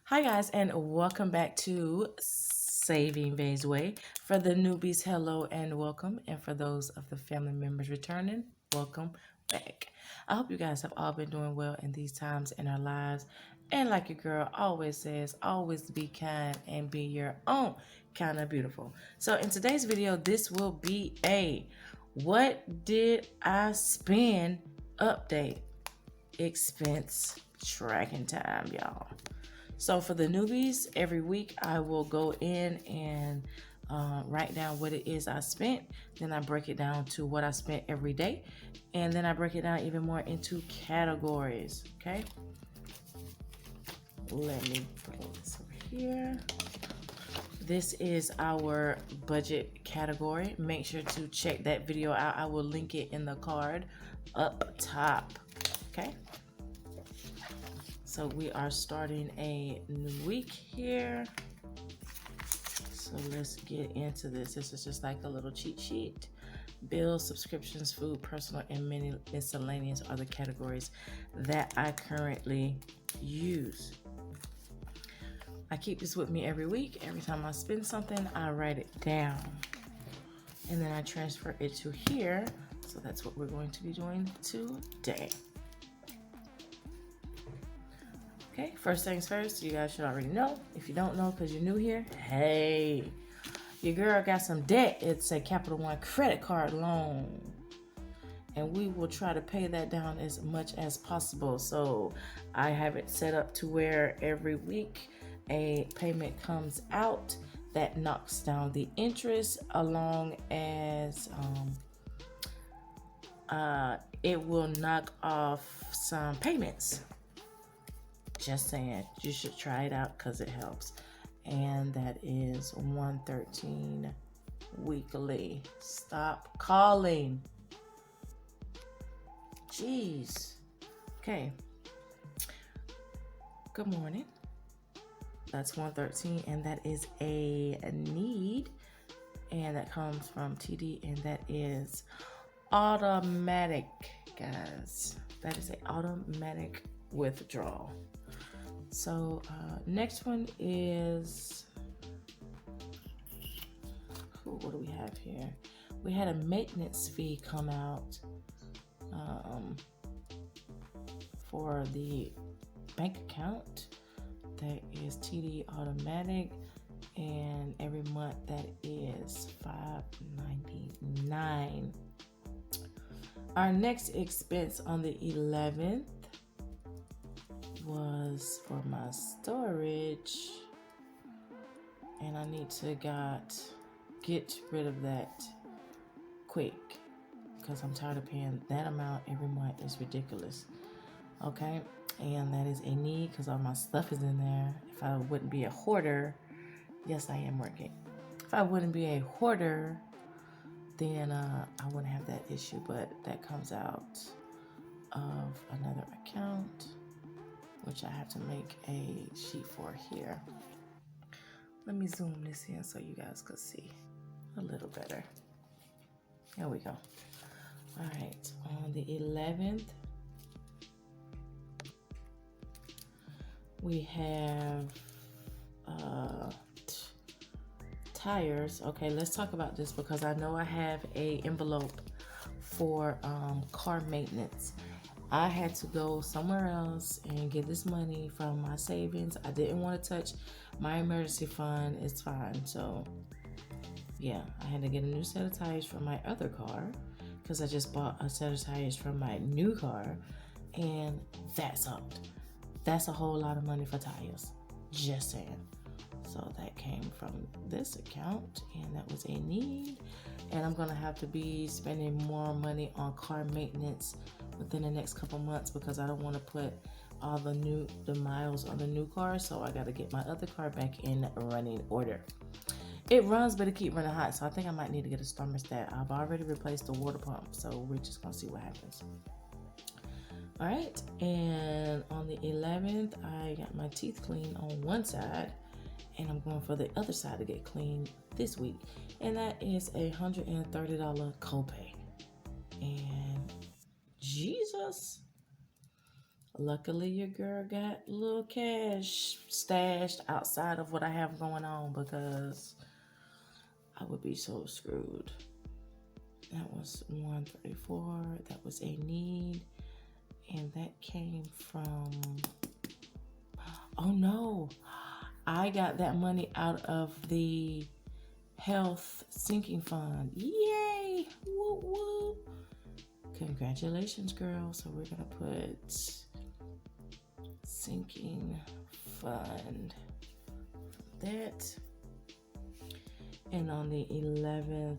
Hi guys, and welcome back to Saving Vaysway. For the newbies, hello and welcome, and for those of the family members returning, welcome back. I hope you guys have all been doing well in these times in our lives. And like your girl always says, always be kind and be your own kind of beautiful. So in today's video, this will be a what did I spend update expense tracking time, y'all. So for the newbies, every week I will go in and write down what it is I spent. Then I break it down to what I spent every day. And then I break it down even more into categories, okay? Let me bring this over here. This is our budget category. Make sure to check that video out. I will link it in the card up top, okay? So we are starting a new week here. So let's get into this. This is just like a little cheat sheet. Bills, subscriptions, food, personal, and many miscellaneous are the categories that I currently use. I keep this with me every week. Every time I spend something, I write it down. And then I transfer it to here. So that's what we're going to be doing today. Okay, first things first, you guys should already know. If you don't know because you're new here, hey, your girl got some debt. It's a Capital One credit card loan. And we will try to pay that down as much as possible. So I have it set up to where every week a payment comes out that knocks down the interest along as it will knock off some payments. Just saying, you should try it out because it helps. And that is $113 weekly. Stop calling. Jeez. Okay. Good morning. That's $113, and that is a need, and that comes from TD, and that is automatic, guys. That is an automatic withdrawal. So next one is, what do we have here? We had a maintenance fee come out for the bank account. That is TD automatic, and every month that is $5.99. Our next expense on the 11th was for my storage, and I need to get rid of that quick because I'm tired of paying that amount every month. It's ridiculous. Okay, and that is a need because all my stuff is in there. If I wouldn't be a hoarder, yes, I am working. If I wouldn't be a hoarder, then I wouldn't have that issue, but that comes out of another account, which I have to make a sheet for here. Let me zoom this in so you guys can see a little better. There we go. All right, on the 11th, we have tires. Okay, let's talk about this because I know I have a envelope for car maintenance. I had to go somewhere else and get this money from my savings. I didn't want to touch my emergency fund. It's fine. So yeah, I had to get a new set of tires for my other car because I just bought a set of tires for my new car, and that sucked. That's a whole lot of money for tires. Just saying. So that came from this account, and that was a need. And I'm gonna have to be spending more money on car maintenance within the next couple months because I don't want to put all the miles on the new car. So I got to get my other car back in running order. It runs, but it keeps running hot. So I think I might need to get a thermostat. I've already replaced the water pump, so we're just gonna see what happens. All right, and on the 11th, I got my teeth cleaned on one side, and I'm going for the other side to get cleaned this week, and that is a $130 copay. And Jesus, Luckily, your girl got a little cash stashed outside of what I have going on because I would be so screwed. That was 134. That was a need. And that came from, oh no, I got that money out of the health sinking fund. Yay! Woo woo! Congratulations, girl. So we're gonna put sinking fund. That. And on the 11th,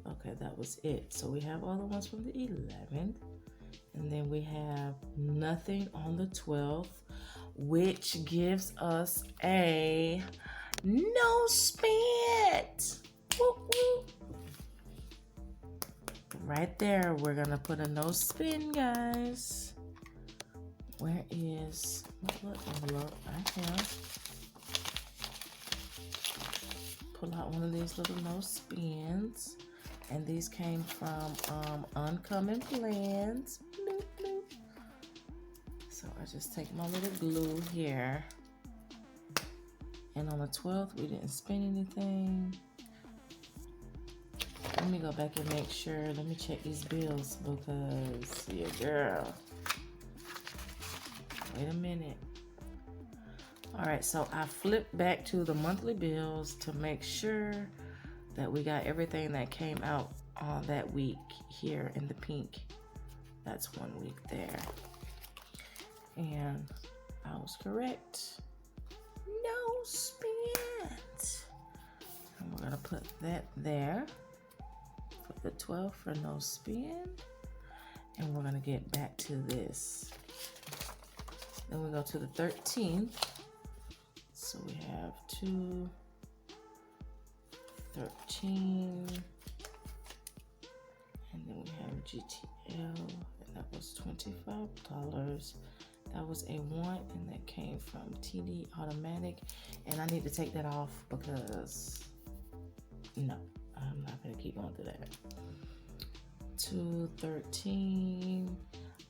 okay, that was it. So we have all the ones from the 11th. And then we have nothing on the 12th, which gives us a no spent. Woo, woo. Right there, we're gonna put a no spin, guys. Where is my envelope? Right here. Pull out one of these little no spins. And these came from Uncommon Plans. Bloop, bloop. So I just take my little glue here. And on the 12th, we didn't spend anything. Let me go back and make sure. Let me check these bills because, yeah, girl. Wait a minute. All right, so I flipped back to the monthly bills to make sure that we got everything that came out on that week here in the pink. That's 1 week there. And I was correct. No spent. And we're gonna put that there. Put the 12 for no spend. And we're gonna get back to this. Then we go to the 13th. So we have 2, 13, and then we have GTL, and that was $25. That was a want, and that came from TD Automatic, and I need to take that off because no, I'm not gonna keep going through that. 213.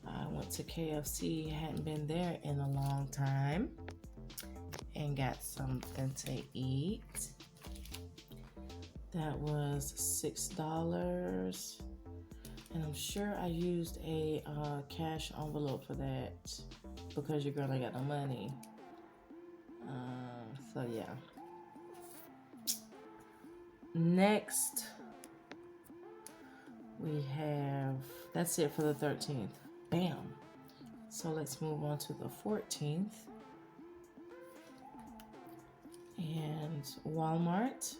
I went to KFC, hadn't been there in a long time, and got something to eat. That was $6, and I'm sure I used a cash envelope for that because your girl ain't got no money. So yeah. Next, we have, that's it for the 13th. Bam. So let's move on to the 14th. And Walmart.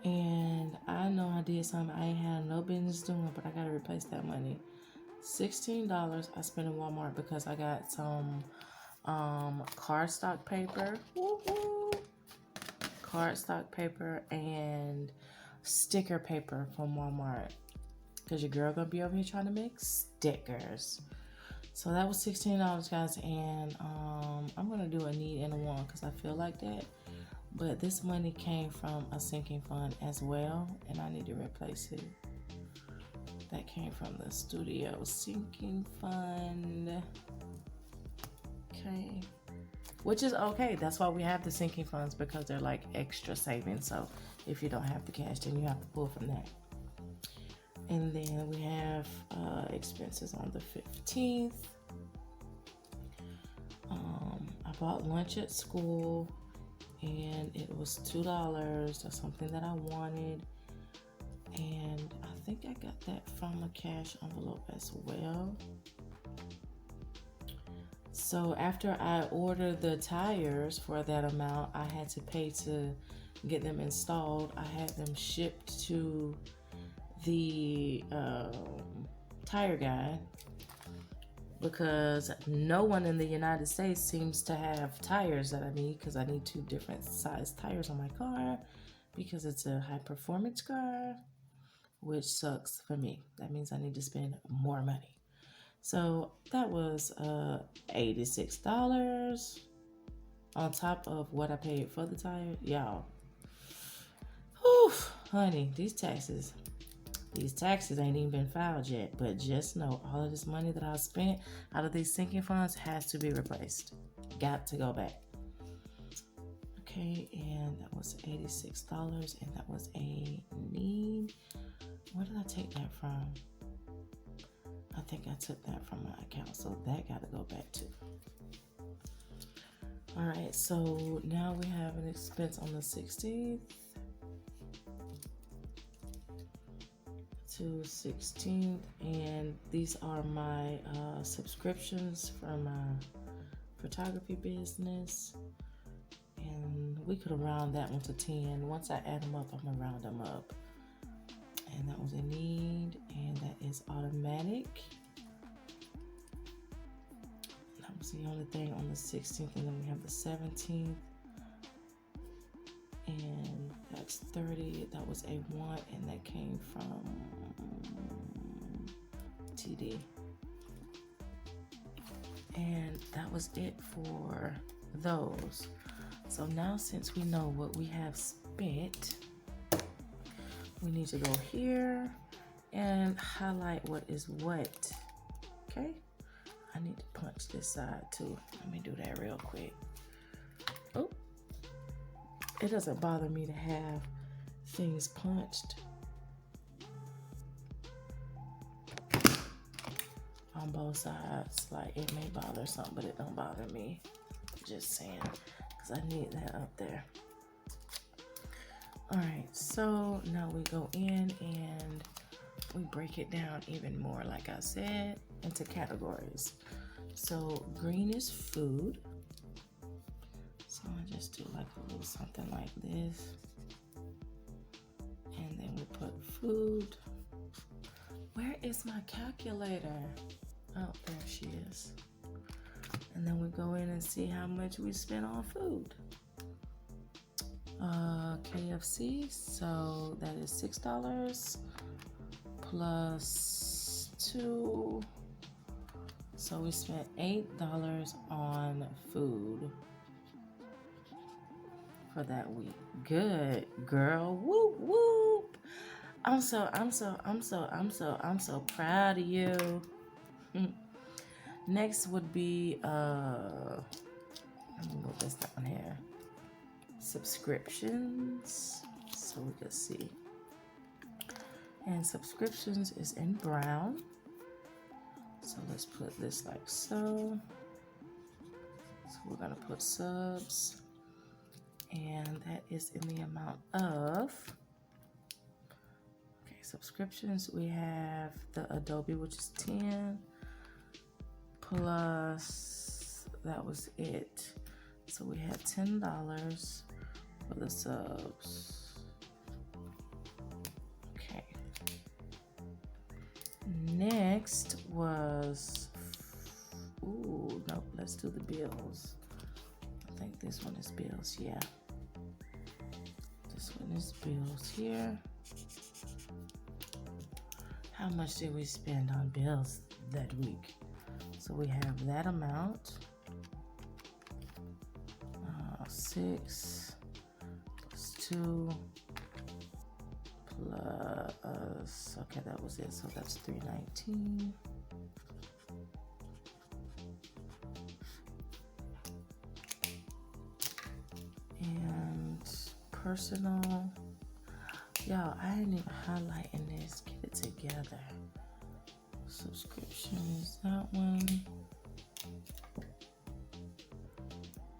And I know I did something I ain't had no business doing, but I gotta replace that money. $16 I spent in Walmart because I got some cardstock paper. Woo-hoo. Cardstock paper and sticker paper from Walmart. Because your girl gonna be over here trying to make stickers. So that was $16, guys, and I'm gonna do a need and a want because I feel like that. But this money came from a sinking fund as well, and I need to replace it. That came from the studio sinking fund. Okay. Which is okay. That's why we have the sinking funds, because they're like extra savings. So if you don't have the cash, then you have to pull from that. And then we have expenses on the 15th. I bought lunch at school, and it was $2. That's something that I wanted. And I think I got that from a cash envelope as well. So after I ordered the tires for that amount, I had to pay to get them installed. I had them shipped to the tire guy because no one in the United States seems to have tires that I need, because I need 2 different size tires on my car because it's a high performance car, which sucks for me. That means I need to spend more money. So that was $86 on top of what I paid for the tire. Y'all, whew, honey, these taxes. These taxes ain't even been filed yet, but just know all of this money that I spent out of these sinking funds has to be replaced. Got to go back. Okay, and that was $86, and that was a need. Where did I take that from? I think I took that from my account, so that got to go back too. All right, so now we have an expense on the 16th to 16th, and these are my subscriptions for my photography business. And we could round that one to 10. Once I add them up, I'm gonna round them up. And that was a need, and that is automatic. That was the only thing on the 16th, and then we have the 17th, and that's 30. That was a want, and that came from TD. And that was it for those. So now, since we know what we have spent, we need to go here and highlight what is what. Okay, I need to punch this side too. Let me do that real quick. Oh, it doesn't bother me to have things punched on both sides. Like, it may bother some, but it don't bother me. Just saying, because I need that up there. All right, so now we go in and we break it down even more, like I said, into categories. So green is food. So I just do like a little something like this. And then we put food. Where is my calculator? Oh, there she is. And then we go in and see how much we spent on food. KFC, so that is $6 plus 2. So we spent $8 on food for that week. Good girl. Whoop whoop. I'm so proud of you. Next would be let me move this down here. Subscriptions, so we can see. And subscriptions is in brown. So let's put this like so. So we're gonna put subs, and that is in the amount of, okay, subscriptions, we have the Adobe, which is 10, plus, that was it. So we had $10 for the subs. Okay. Next was, ooh, nope, let's do the bills. I think this one is bills, yeah. This one is bills here. How much did we spend on bills that week? So we have that amount. 6 plus 2 plus, okay, that was it. So that's $319. And personal, y'all, I ain't even highlighting this. Get it together. Subscription is that one.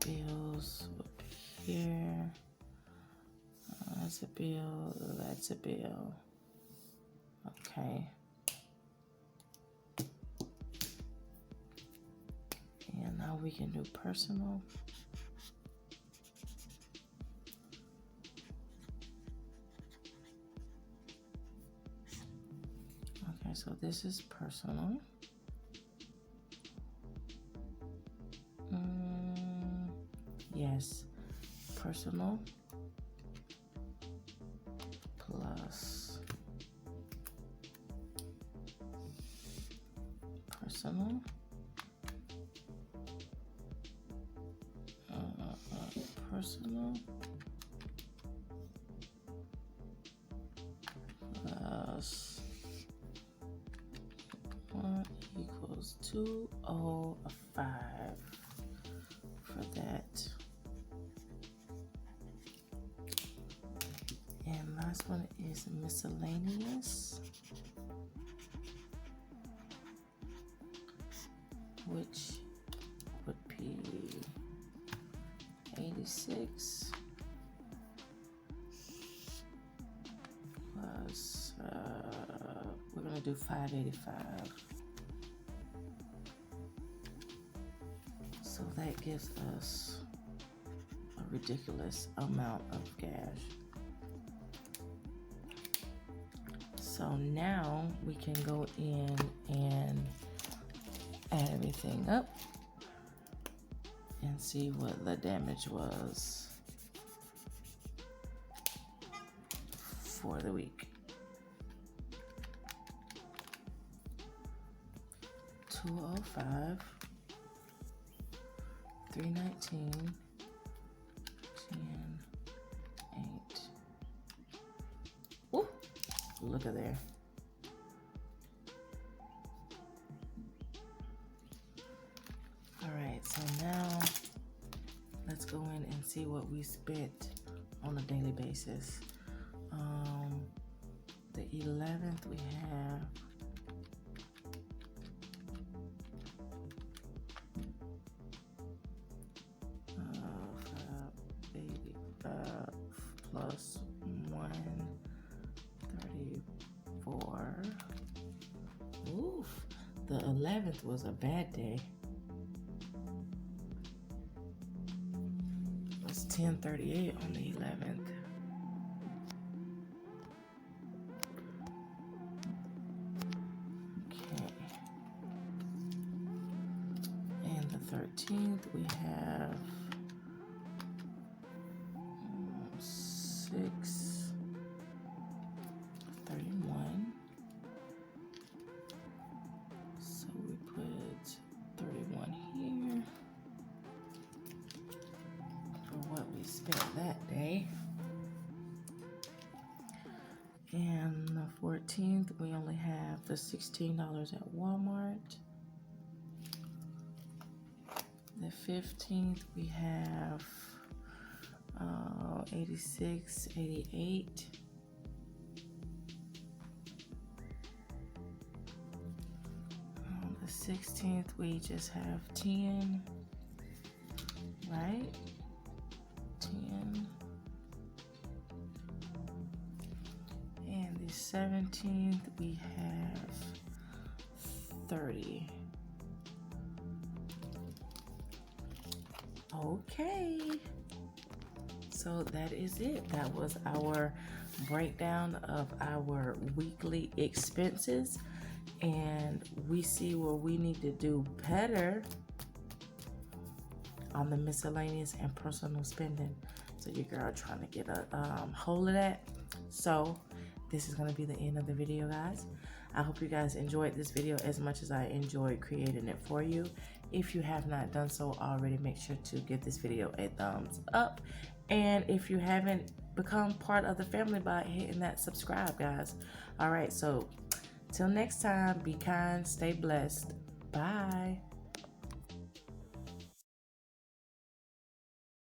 Bills up here. That's a bill. That's a bill. Okay. And now we can do personal. Okay, so this is personal. Yes, personal plus personal, personal plus was $205 for that. And last one is miscellaneous, which would be 86 plus we're gonna do 585. So that gives us a ridiculous amount of cash. So now we can go in and add everything up and see what the damage was for the week. 205, 319, 10, 8. Woo! Look at there. All right, so now let's go in and see what we spent on a daily basis. The 11th we have plus 134. Oof, the 11th was a bad day. It was 1038 on the 11th. Okay. And the 13th we have 631. So we put 31 here for what we spent that day. And the 14th we only have the $16 at Walmart. The 15th we have 86, 88. The 16th we just have 10, right? 10. And the 17th we have 30. Okay. So that is it. That was our breakdown of our weekly expenses, and we see where we need to do better on the miscellaneous and personal spending. So your girl trying to get a hold of that. So this is going to be the end of the video, guys. I hope you guys enjoyed this video as much as I enjoyed creating it for you. If you have not done so already, make sure to give this video a thumbs up. And if you haven't become part of the family by hitting that subscribe, guys. All right, so till next time, be kind, stay blessed. Bye.